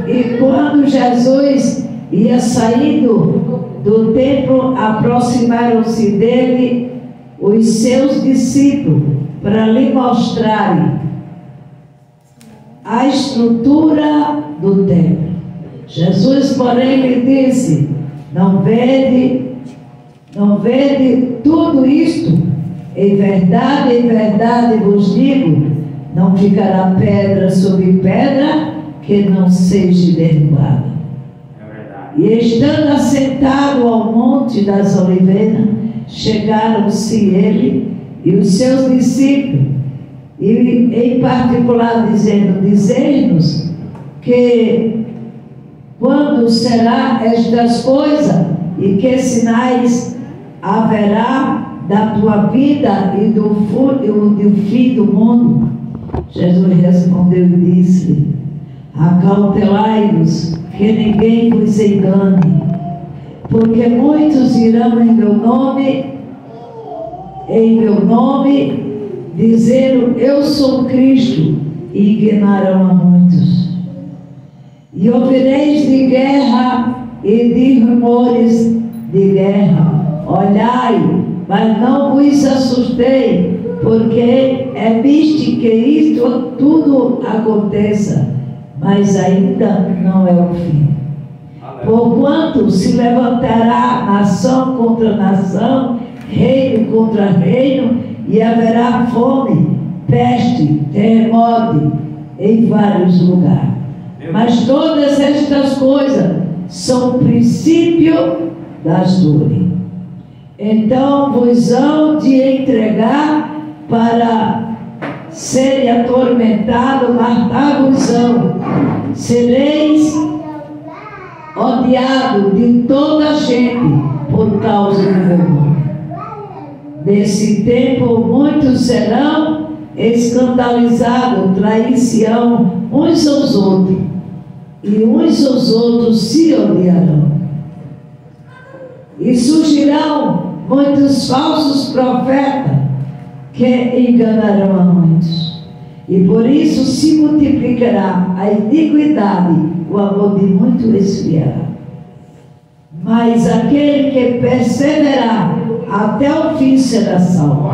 E quando Jesus ia saindo do templo, aproximaram-se dele os seus discípulos para lhe mostrarem a estrutura do templo. Jesus, porém, lhe disse: não vede tudo isto? Em verdade vos digo, não ficará pedra sobre pedra que não seja derrubada. E estando assentado ao monte das Oliveiras, chegaram-se ele e os seus discípulos, e em particular dizendo-nos que quando será estas coisas e que sinais haverá da tua vida e do fim do mundo? Jesus respondeu e disse: acautelai-vos que ninguém vos engane, porque muitos irão em meu nome, dizendo eu sou Cristo, e enganarão a muitos. E ouvireis de guerra e de rumores de guerra. Olhai, mas não vos assustei, porque é visto que isto tudo aconteça, mas ainda não é o fim. Porquanto se levantará nação contra nação, reino contra reino, e haverá fome, peste, terremoto em vários lugares. Mas todas estas coisas são o princípio das dores. Então vos hão de entregar para serem atormentados, matar-vos-ão. Sereis odiados de toda a gente por causa do meu nome. Nesse tempo muitos serão escandalizados, trair-se-ão uns aos outros, e uns aos outros se odiarão. E surgirão muitos falsos profetas que enganarão a muitos. E por isso se multiplicará a iniquidade, o amor de muito esfriará. Mas aquele que perseverar até o fim será salvo.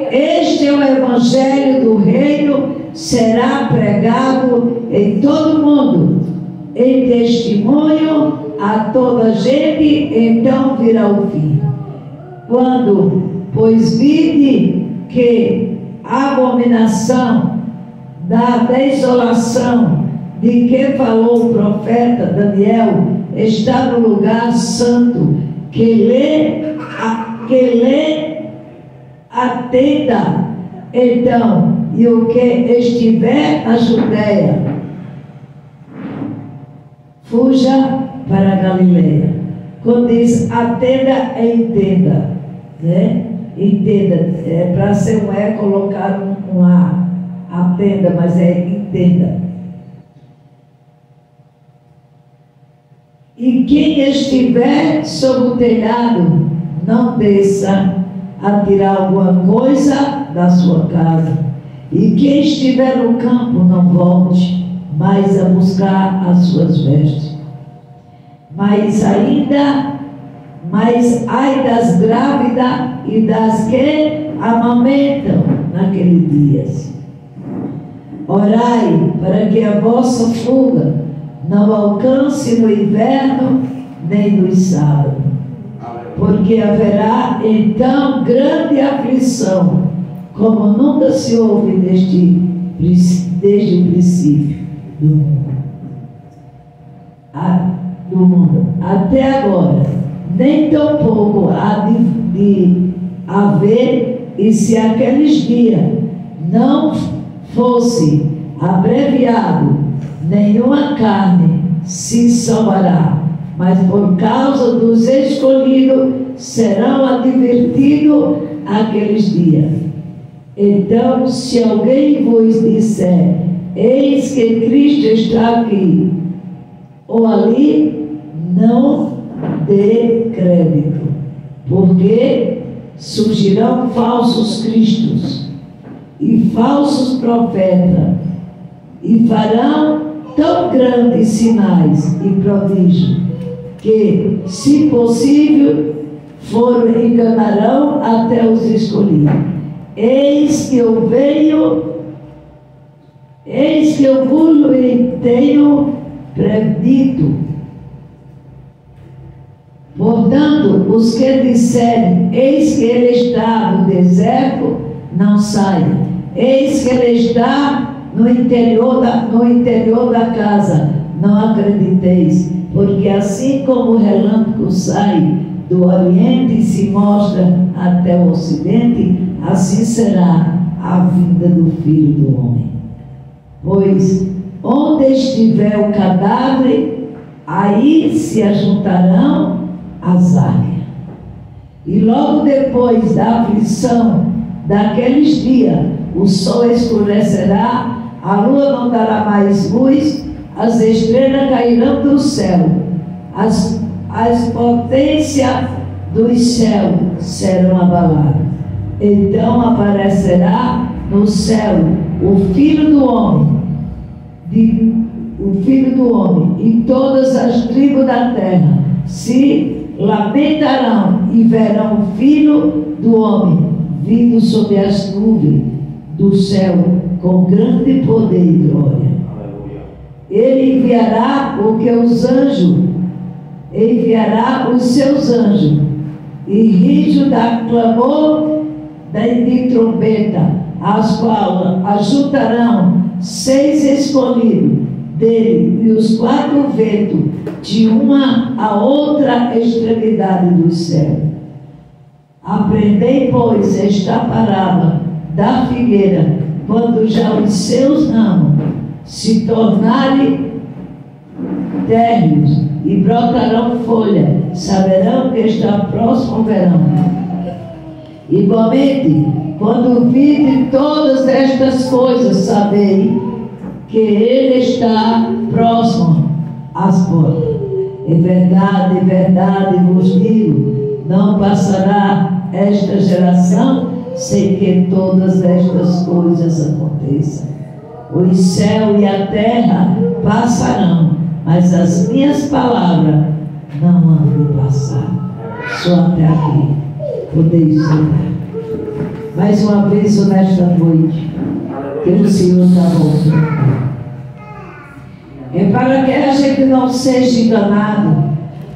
Este é o evangelho do reino, será pregado em todo o mundo, em testemunho a toda gente, então virá o fim. Quando, pois, vide que a abominação da desolação de que falou o profeta Daniel está no lugar santo, que lhe atenda, então, e o que estiver na Judeia, fuja para a Galileia. Quando diz atenda, é entenda, né? Entenda, é para ser um E, colocar um A, atenda, mas é entenda. E quem estiver sob o telhado, não desça a tirar alguma coisa da sua casa. E quem estiver no campo, não volte mais a buscar as suas vestes. Mas ai das grávidas e das que amamentam naquele dia. Orai para que a vossa fuga não alcance no inverno nem no sábado, porque haverá então grande aflição, como nunca se ouve desde o princípio do mundo até agora, nem tampouco há de haver, e se aqueles dias não fosse abreviado, nenhuma carne se salvará, mas por causa dos escolhidos serão advertidos aqueles dias. Então, se alguém vos disser, eis que Cristo está aqui ou ali, não dê crédito, porque surgirão falsos cristos e falsos profetas, e farão tão grandes sinais e prodígios, que, se possível, enganarão até os escolhidos. Eis que eu vos tenho predito. Portanto, os que disserem, eis que ele está no deserto, não saiam. Eis que ele está no interior da casa, não acrediteis, porque assim como o relâmpago sai do Oriente e se mostra até o Ocidente, assim será a vinda do Filho do Homem. Pois onde estiver o cadáver, aí se ajuntarão as águias. E logo depois da aflição daqueles dias, o sol escurecerá, a lua não dará mais luz, as estrelas cairão do céu, as potências dos céus serão abaladas. Então aparecerá no céu o Filho do Homem, e todas as tribos da terra se lamentarão e verão o Filho do Homem vindo sobre as nuvens do céu com grande poder e glória. Ele enviará os seus anjos, e rijo da clamor de trombeta, as quais ajuntarão 6 escolhidos dele e os 4 ventos de uma a outra extremidade do céu. Aprendei, pois, esta parábola da figueira, quando já os seus ramos se tornarem térreos e brotarão folha, saberão que está próximo o verão. Igualmente, quando virem todas estas coisas, sabei que ele está próximo às portas. É verdade vos digo, não passará esta geração sem que todas estas coisas aconteçam. O céu e a terra passarão, mas as minhas palavras não hão de passar. Só até aqui. Podeis orar. Mais um aviso nesta noite, que o Senhor está voltando. É para que a gente não seja enganado.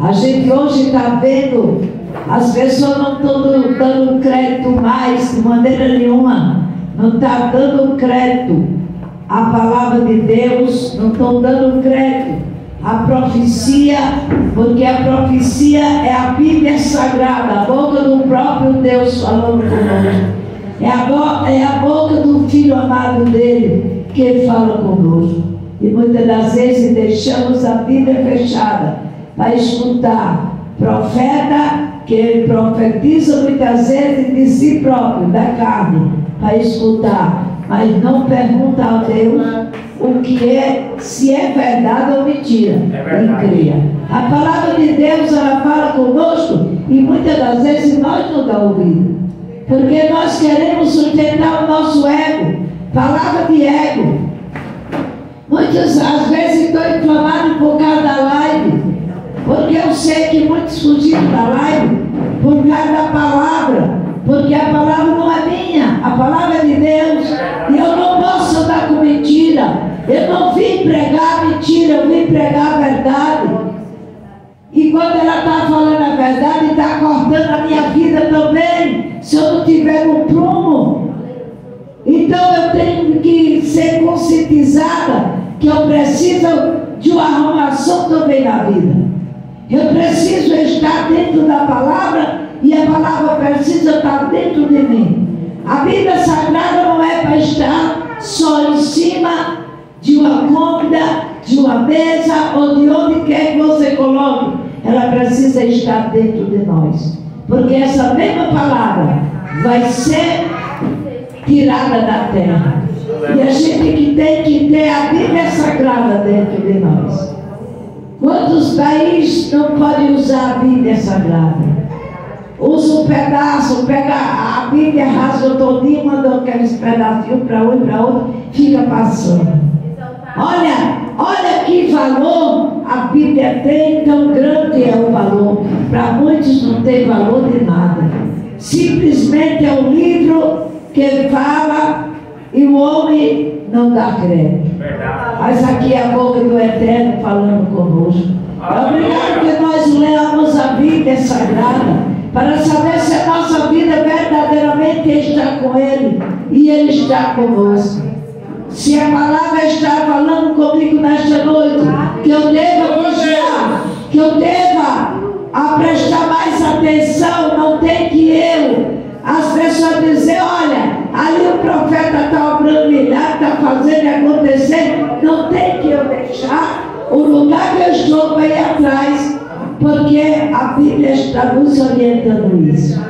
A gente hoje está vendo, as pessoas não estão dando crédito mais, de maneira nenhuma. Não está dando crédito à palavra de Deus, não estão dando crédito à profecia, porque a profecia é a Bíblia Sagrada, a boca do próprio Deus falando conosco. É a boca do Filho amado dele que fala conosco. E muitas das vezes deixamos a Bíblia fechada para escutar profeta que profetiza muitas vezes de si próprio, da carne, para escutar, mas não pergunta a Deus o que é, se é verdade ou mentira, e cria. A palavra de Deus, ela fala conosco e muitas das vezes nós não damos ouvido, porque nós queremos sustentar o nosso ego, palavra de ego. Muitas às vezes estou inflamado por causa da live, porque eu sei que muitos fugiram da live por causa da palavra, porque a palavra não é minha, a palavra é de Deus, e eu não posso andar com mentira. Eu não vim pregar mentira, eu vim pregar a verdade. E quando ela está falando a verdade, está cortando a minha vida também, se eu não tiver um prumo. Então eu tenho que ser conscientizada que eu preciso de uma arrumação também na vida. Eu preciso estar dentro da palavra e a palavra precisa estar dentro de mim. A Bíblia Sagrada não é para estar só em cima de uma cômoda, de uma mesa ou de onde quer que você coloque. Ela precisa estar dentro de nós, porque essa mesma palavra vai ser tirada da terra, e a gente tem que ter a Bíblia Sagrada dentro de nós. Quantos países não podem usar a Bíblia Sagrada? Usa um pedaço, pega a Bíblia, rasga todinho, manda aqueles pedacinhos para um e para outro, fica passando. Olha que valor a Bíblia tem, tão grande é o valor. Para muitos não tem valor de nada. Simplesmente é um livro que fala e o homem não dá crédito. Mas aqui é a boca do Eterno falando conosco. Obrigado que nós leamos a Bíblia Sagrada para saber se a nossa vida verdadeiramente está com Ele e Ele está conosco. Se a palavra está falando comigo nesta noite, que eu deva vigiar, que eu deva prestar mais atenção, não tem que as pessoas dizer, olha, ali o profeta está obrando milagre, está fazendo e acontecer, não tem que eu deixar o lugar que eu estou para ir atrás, porque a Bíblia está nos orientando isso.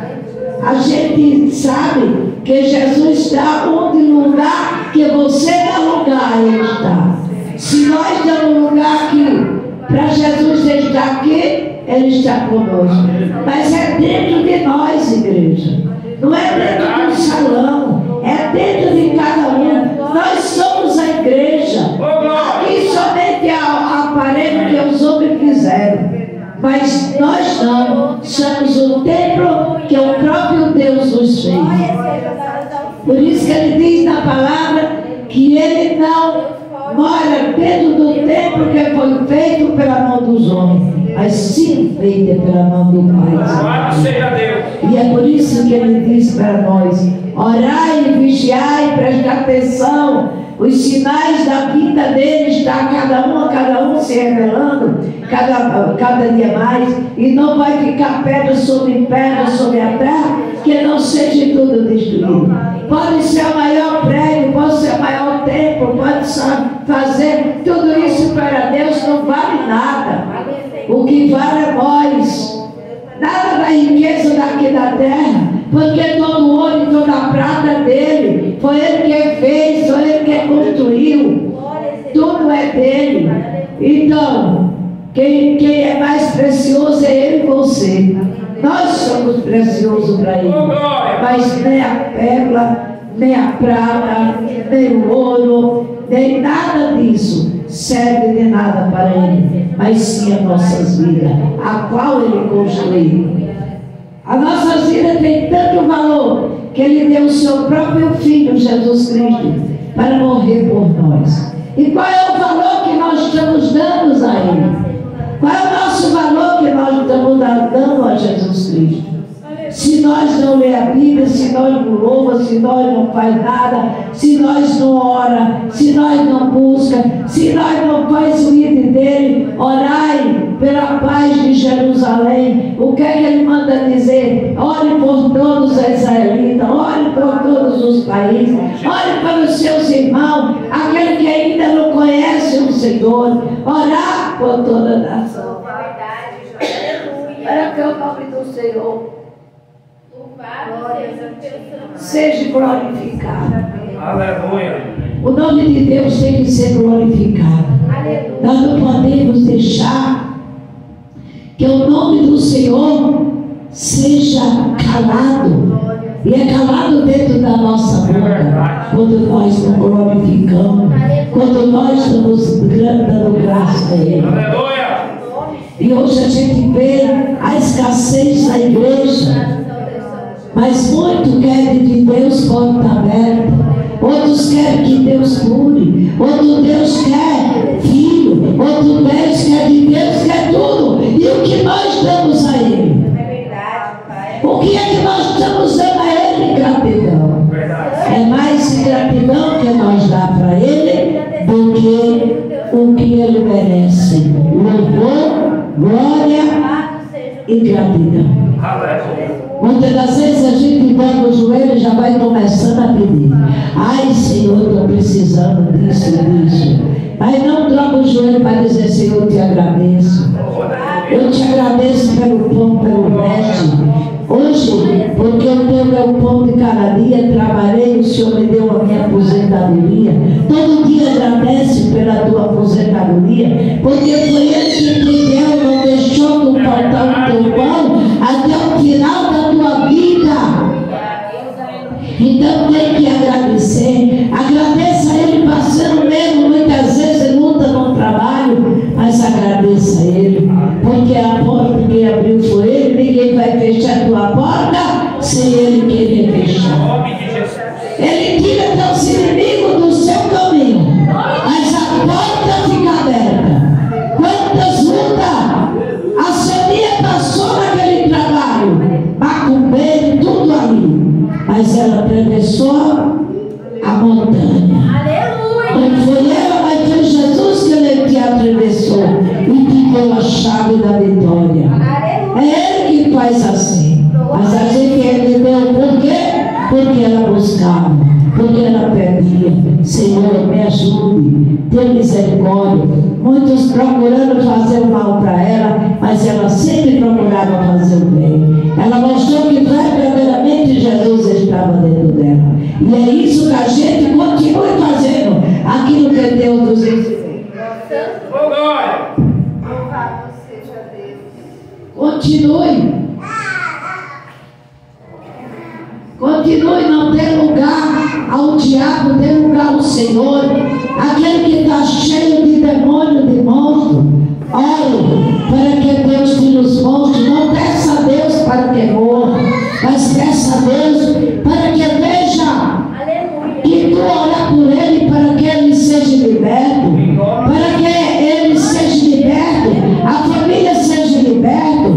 A gente sabe que Jesus está onde lugar que você dá lugar, Ele está. Se nós damos lugar aqui, para Jesus estar aqui, Ele está conosco. Mas é dentro de nós, igreja. Não é dentro de um salão, é dentro de cada um. Nós somos a igreja. Aqui somente há aparelho que os homens fizeram. Mas nós não, somos o templo que o próprio Deus nos fez. Por isso que Ele diz na palavra que Ele não mora dentro do templo que foi feito pela mão dos homens, mas sim feito pela mão do Pai. E é por isso que Ele diz para nós: orai e vigiai, prestar atenção. Os sinais da vinda dele está cada um se revelando, cada dia mais, e não vai ficar pedra sobre a terra, que não seja tudo destruído. Pode ser o maior prédio, pode ser o maior templo, pode fazer tudo isso para Deus, não vale nada. O que vale é nós. Nada da riqueza daqui da terra, porque todo o ouro e toda a prata dele, foi Ele que fez, foi Ele que construiu, tudo é dele. Então, quem é mais precioso é Ele e você. Nós somos preciosos para Ele, mas nem a pérola, nem a prata, nem o ouro, nem nada disso serve de nada para Ele, mas sim as nossas vidas, a qual Ele construiu. As nossas vidas têm tanto valor que Ele deu o seu próprio Filho, Jesus Cristo, para morrer por nós. E qual é o valor que nós estamos dando a Ele? Qual é o nosso valor que nós estamos dando a Jesus Cristo? Se nós não lê a Bíblia, se nós não louva, se nós não faz nada, se nós não ora, se nós não busca, se nós não faz o ídolo dele, orai pela paz de Jerusalém. O que é que ele manda dizer? Ore por todos os israelitas, ore por todos os países, ore para os seus irmãos, aquele que ainda não conhece o Senhor, orar por toda a nação. Para que o nome do Senhor seja glorificado. Aleluia. O nome de Deus tem que ser glorificado. Aleluia. Nós não podemos deixar que o nome do Senhor seja calado. E é calado dentro da nossa boca quando nós não glorificamos, quando nós estamos dando graça a Ele. Aleluia. E hoje a gente vê a escassez da igreja. Mas muito querem que Deus porta aberta, outros querem que Deus cure, outro Deus quer filho, outro Deus quer de Deus, quer tudo. E o que nós damos a Ele? O que é que nós estamos dando a Ele? Gratidão. É mais gratidão que nós damos para Ele do que o que Ele merece. Louvor, glória e gratidão. Muitas das vezes a gente pega o joelho e já vai começando a pedir. Ai, Senhor, estou precisando disso e disso. Mas não troca o joelho para dizer: Senhor, eu te agradeço. Eu te agradeço pelo pão, pelo veste. Hoje, porque eu tenho meu pão de cada dia, trabalhei, o Senhor me deu a minha aposentadoria. Todo dia agradece pela tua aposentadoria, porque foi Ele que te deu, não deixou tu faltar o teu pão até o final da tua vida. Então tem que agradecer. Agradeça a Ele passando mesmo, muitas vezes luta no trabalho, agradeça a Ele, porque a porta que abriu foi Ele. Ninguém vai fechar a tua porta sem Ele querer fechar. Ele tira teus inimigos do seu caminho, mas a porta fica aberta. Quantas lutas a Sonia passou naquele trabalho, macumbeiro, tudo ali, mas ela atravessou a montanha. Não foi ela, mas foi Jesus que ele te atravessou e te deu a chave da vitória. É Ele que faz assim. Mas a gente entendeu por quê? Porque ela buscava, porque ela pedia: Senhor, me ajude, tenha misericórdia. Muitos procurando fazer o mal para ela, mas ela sempre procurava fazer o bem. Ela mostrou que verdadeiramente Jesus estava dentro dela. E é isso que a gente continue fazendo, aquilo que Deus nos ensinou. Continue. Continue, não tem lugar ao diabo, tem lugar ao Senhor. Aquele que está cheio de demônio, de monstro, ore para que Deus tire os monstros. Não peça a Deus para que morra, mas peça a Deus para que veja que tu orar por ele, para que ele seja liberto, para que ele seja liberto, a família seja liberta,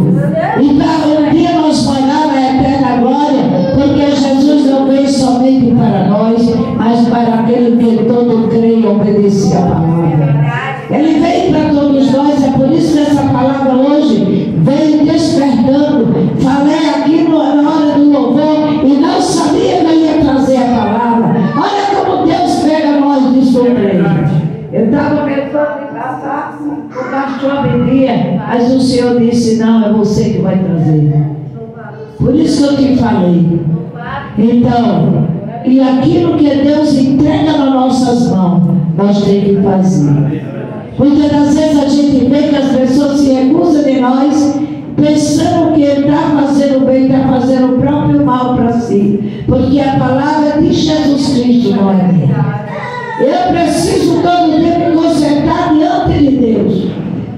e para um dia nós morar na eterna glória, porque Jesus não veio somente para nós, mas para aquele que todo crê e obedece a palavra. Ele veio para todos nós, é por isso que essa palavra hoje veio despertando. Falei aqui na hora do louvor e não sabia que eu ia trazer a palavra. Olha como Deus pega nós de surpresa. Eu estava pensando em passar o pastor vendia, mas o Senhor disse: não, é você que vai trazer. Por isso que eu te falei. Então, e aquilo que Deus entrega nas nossas mãos, nós temos que fazer. Muitas das vezes a gente vê que as pessoas se recusam de nós, pensando que está fazendo bem, está fazendo o próprio mal para si, porque a palavra de Jesus Cristo não é minha. Eu preciso todo dia me consertar diante de Deus.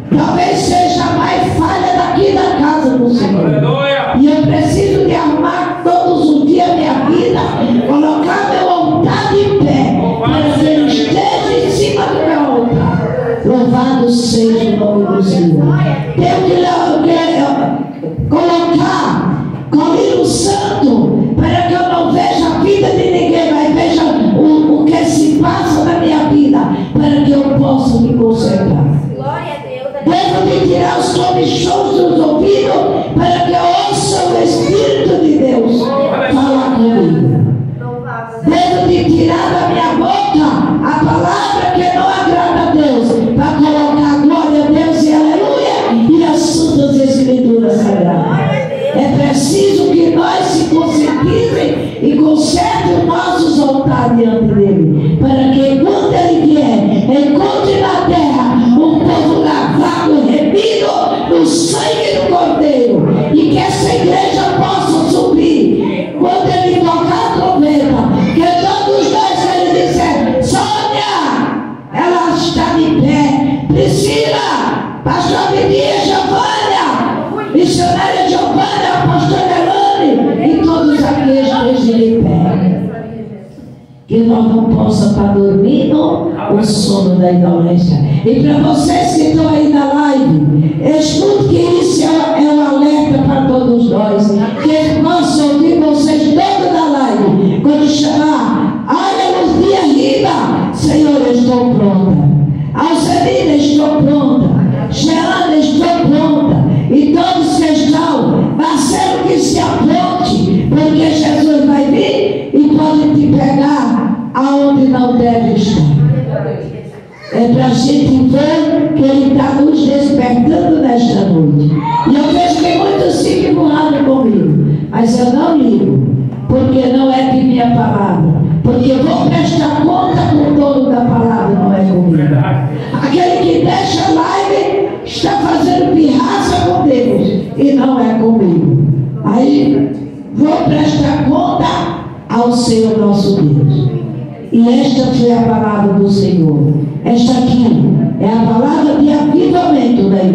Talvez seja a mais falha daqui da casa do Senhor. E eu preciso de arrumar todos os dias minha vida, colocar meu altar de pé, para que ele esteja em cima do meu altar. Louvado seja o nome do Senhor. Tenho que colocar colírio santo, para que eu não veja a vida de ninguém, mas veja o que se passa na minha vida, para que eu possa me consertar. Devo de tirar os comichões dos ouvidos, para que eu ouça o Espírito de Deus falar comigo. Devo de tirar da minha boca a palavra que não agrada a Deus, para colocar a glória a Deus e aleluia e as santas escrituras sagradas. É preciso que nós se conscientizem e consertem os nossos altares diante dele, para que quando ele vier, encontre na terra um povo lavado, remido no sangue do Cordeiro, e que essa igreja possa subir quando ele tocar a trombeta, que todos nós ele disser: Sônia, ela está de pé, Priscila, pastor Vidia, Giovânia, missionária Giovânia, pastor Elane, e todos aqueles que estejam de pé. Que nós não possamos estar dormindo o sono da indolência. E para vocês que estão aí na live, escute que isso é um alerta para todos nós. Que nós ouvimos vocês todos na live. Quando chamar, olha nos dias riba, Senhor, eu estou pronta. Alcelina, estou pronta. Gerana, estou pronta. E todos que estão, Marcelo, que se apronte, porque Jesus vai vir e pode te pegar aonde não deve estar. É para a gente ver que ele está nos despertando nesta noite. E eu vejo que muitos ficam empurrando comigo, mas eu não ligo, porque não é de minha palavra, porque eu vou prestar conta com o dono da palavra, não é comigo. Aquele que deixa a live está fazendo pirraça com Deus e não é comigo. Aí vou prestar conta ao Senhor nosso Deus. E esta foi a palavra do Senhor. Esta aqui é a palavra de avivamento da igreja.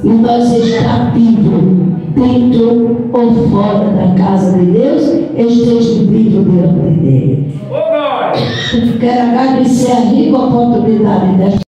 e nós está vivo, dentro ou fora da casa de Deus, esteja vivo diante dele. Ô, glória! Quero agradecer a rica oportunidade desta